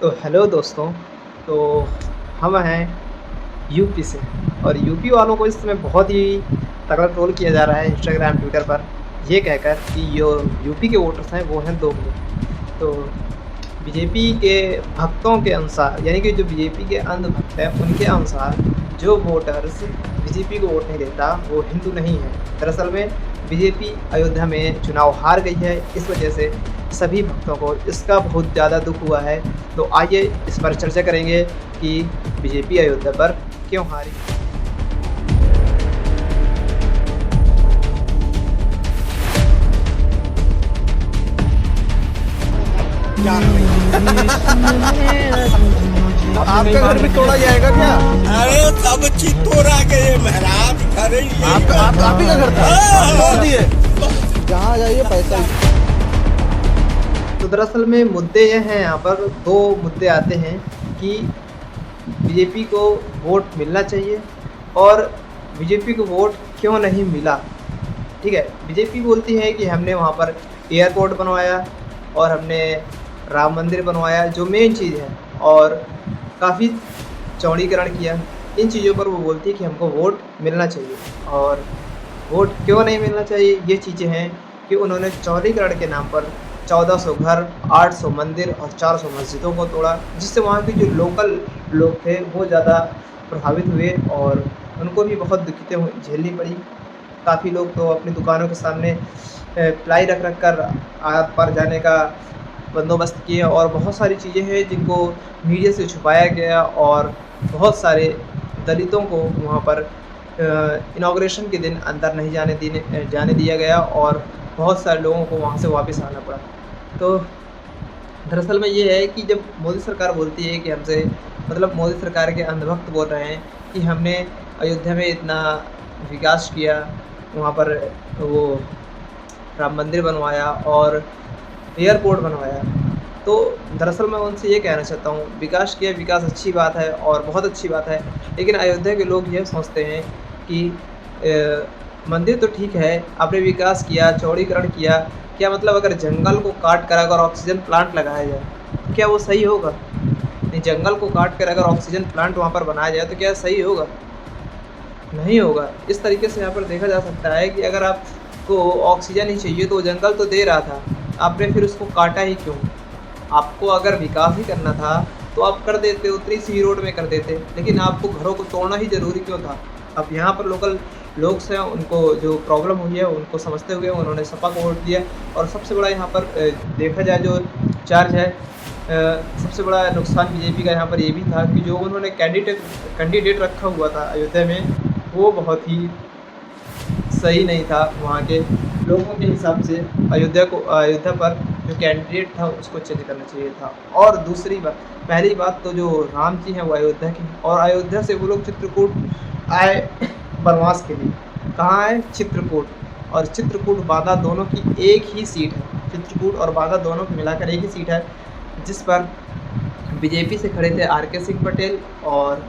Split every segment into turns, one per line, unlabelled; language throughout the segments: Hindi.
तो हेलो दोस्तों। तो हम हैं यूपी से और यूपी वालों को इस समय बहुत ही तगड़ा ट्रोल किया जा रहा है इंस्टाग्राम ट्विटर पर, ये कहकर कि जो यूपी के वोटर्स हैं वो हैं दोगले। तो बीजेपी के भक्तों के अनुसार, यानी कि जो बीजेपी के अंधभक्त हैं उनके अनुसार, जो वोटर्स बीजेपी को वोट नहीं देता वो हिंदू नहीं है। दरअसल में बीजेपी अयोध्या में चुनाव हार गई है, इस वजह से सभी भक्तों को इसका बहुत ज़्यादा दुख हुआ है। तो आइए इस पर चर्चा करेंगे कि बीजेपी अयोध्या पर क्यों हारी।
आपका घर भी तोड़ा जाएगा क्या?
अरे सब चीज तोड़ा गए महाराज। घर ही ये
आप ही का घर था?
हाँ।
आप तोड़ दिए? जहाँ जाइए पैसा ही।
तो दरअसल में मुद्दे ये हैं, यहाँ पर दो मुद्दे आते हैं कि बीजेपी को वोट मिलना चाहिए और बीजेपी को वोट क्यों नहीं मिला। ठीक है, बीजेपी बोलती है कि हमने वहाँ पर एयरपोर्ट बनवाया और हमने राम मंदिर बनवाया, जो मेन चीज़ है, और काफ़ी चौड़ीकरण किया। इन चीज़ों पर वो बोलती है कि हमको वोट मिलना चाहिए। और वोट क्यों नहीं मिलना चाहिए, ये चीज़ें हैं कि उन्होंने चौड़ीकरण के नाम पर 1400 घर, 800 मंदिर और 400 मस्जिदों को तोड़ा, जिससे वहाँ के जो लोकल लोग थे वो ज़्यादा प्रभावित हुए और उनको भी बहुत दिक्कतें झेलनी पड़ी। काफ़ी लोग तो अपनी दुकानों के सामने प्लाई रख रख कर आर पार जाने का बंदोबस्त किए, और बहुत सारी चीज़ें हैं जिनको मीडिया से छुपाया गया, और बहुत सारे दलितों को वहाँ पर इनॉग्रेशन के दिन अंदर नहीं जाने दिया गया, और बहुत सारे लोगों को वहाँ से वापस आना पड़ा। तो दरअसल में ये है कि जब मोदी सरकार बोलती है कि हमसे, मतलब मोदी सरकार के अंधभक्त बोल रहे हैं कि हमने अयोध्या में इतना विकास किया, वहाँ पर वो राम मंदिर बनवाया और एयरपोर्ट बनवाया। तो दरअसल मैं उनसे ये कहना चाहता हूँ, विकास किया, विकास अच्छी बात है और बहुत अच्छी बात है, लेकिन अयोध्या के लोग ये सोचते हैं कि मंदिर तो ठीक है, आपने विकास किया, चौड़ीकरण किया, क्या मतलब अगर जंगल को काट कर अगर ऑक्सीजन प्लांट लगाया जाए तो क्या वो सही होगा? नहीं, जंगल को काट कर अगर ऑक्सीजन प्लांट वहाँ पर बनाया जाए तो क्या सही होगा? नहीं होगा। इस तरीके से यहाँ पर देखा जा सकता है कि अगर आपको ऑक्सीजन ही चाहिए तो जंगल तो दे रहा था, आपने फिर उसको काटा ही क्यों? आपको अगर विकास ही करना था तो आप कर देते, उतनी सी रोड में कर देते, लेकिन आपको घरों को तोड़ना ही ज़रूरी क्यों था? अब यहाँ पर लोकल लोग हैं, उनको जो प्रॉब्लम हुई है उनको समझते हुए उन्होंने सपा को वोट दिया। और सबसे बड़ा यहाँ पर देखा जाए जो चार्ज है, सबसे बड़ा नुकसान बीजेपी का यहाँ पर ये भी था कि जो उन्होंने कैंडिडेट रखा हुआ था अयोध्या में, वो बहुत ही सही नहीं था। वहाँ के लोगों के हिसाब से अयोध्या पर जो कैंडिडेट था उसको चेंज करना चाहिए था। और दूसरी बात, पहली बात तो जो राम जी हैं वो अयोध्या के हैं, और अयोध्या से वो लोग चित्रकूट आए वनवास के लिए। कहाँ आए? चित्रकूट। और चित्रकूट बांदा दोनों की एक ही सीट है, चित्रकूट और बांदा दोनों की मिलाकर एक ही सीट है, जिस पर बीजेपी से खड़े थे आर.के. सिंह पटेल, और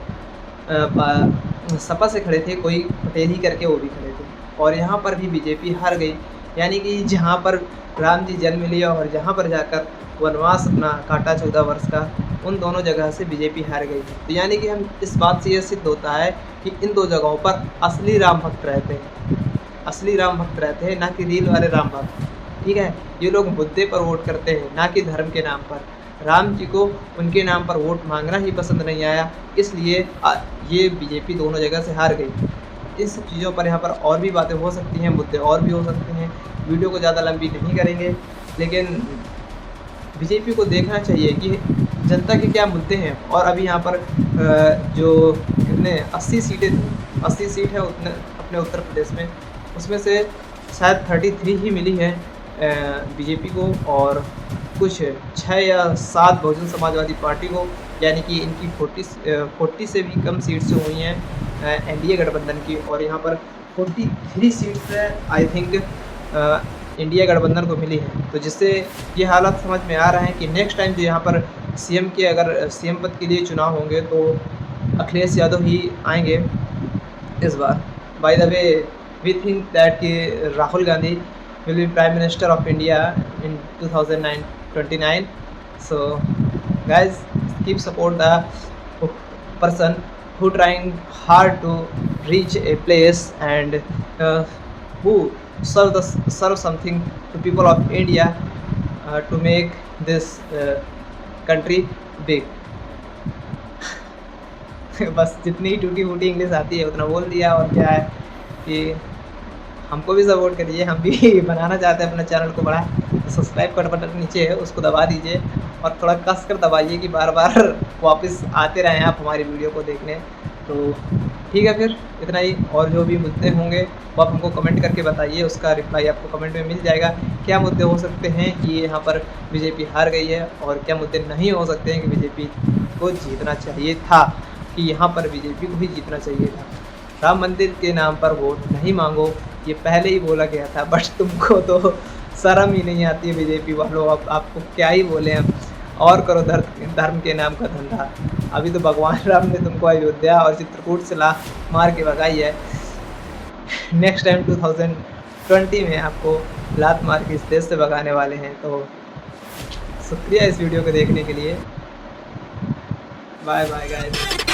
सपा से खड़े थे कोई पटेल ही करके, वो भी खड़े थे। और यहाँ पर भी बीजेपी हार गई, यानी कि जहाँ पर राम जी जन्म लिया और जहाँ पर जाकर वनवास अपना काटा 14 वर्ष का, उन दोनों जगह से बीजेपी हार गई। तो यानी कि हम इस बात से ये सिद्ध होता है कि इन दो जगहों पर असली राम भक्त रहते हैं, असली राम भक्त रहते हैं, ना कि रील वाले राम भक्त। ठीक है, ये लोग मुद्दे पर वोट करते हैं, ना कि धर्म के नाम पर। राम जी को उनके नाम पर वोट मांगना ही पसंद नहीं आया, इसलिए ये बीजेपी दोनों जगह से हार गई। इन सब चीज़ों पर यहाँ पर और भी बातें हो सकती हैं, मुद्दे और भी हो सकते हैं। वीडियो को ज़्यादा लंबी नहीं करेंगे, लेकिन बीजेपी को देखना चाहिए कि जनता के क्या मुद्दे हैं। और अभी यहाँ पर जो कितने 80 सीटें थी, 80 सीट है उतने अपने उत्तर प्रदेश में, उसमें से शायद 33 ही मिली है बीजेपी को, और कुछ 6 या 7 बहुजन समाजवादी पार्टी को, यानी कि इनकी 40 से भी कम सीट्स हुई हैं एनडीए गठबंधन की। और यहाँ पर 43 सीट्स आई थिंक इंडिया गठबंधन को मिली है। तो जिससे ये हालात समझ में आ रहे हैं कि नेक्स्ट टाइम जो यहाँ पर सीएम के, अगर सीएम पद के लिए चुनाव होंगे तो अखिलेश यादव ही आएंगे इस बार। By the way, we think that कि Rahul Gandhi will be prime minister of India in 2029। So guys, keep support the person who trying hard to reach a place and who serve something to people of India to make this country big. बस जितनी टूटी फूटी इंग्लिश आती है उतना बोल दिया। और क्या है कि हमको भी सपोर्ट करिए, हम भी बनाना चाहते हैं अपने चैनल को बड़ा। तो सब्सक्राइब का बटन नीचे है, उसको दबा दीजिए और थोड़ा कस कर दबाइए कि बार बार वापस आते रहें आप हमारी वीडियो को देखने। तो ठीक है, फिर इतना ही। और जो भी मुद्दे होंगे वो आप हमको कमेंट करके बताइए, उसका रिप्लाई आपको कमेंट में मिल जाएगा। क्या मुद्दे हो सकते हैं कि यहाँ पर बीजेपी हार गई है, और क्या मुद्दे नहीं हो सकते हैं कि बीजेपी को जीतना चाहिए था, कि यहाँ पर बीजेपी को भी जीतना चाहिए था। राम मंदिर के नाम पर वोट नहीं मांगो, ये पहले ही बोला गया था, बट तुमको तो शर्म ही नहीं आती है बीजेपी वालों। अब आपको क्या ही बोले हम, और करो धर्म के नाम का धंधा। अभी तो भगवान राम ने तुमको अयोध्या और चित्रकूट से मार के भगाई है। नेक्स्ट टाइम 2020 में आपको लात मार के इस देश से भगाने वाले हैं। तो शुक्रिया इस वीडियो को देखने के लिए। Bye bye guys.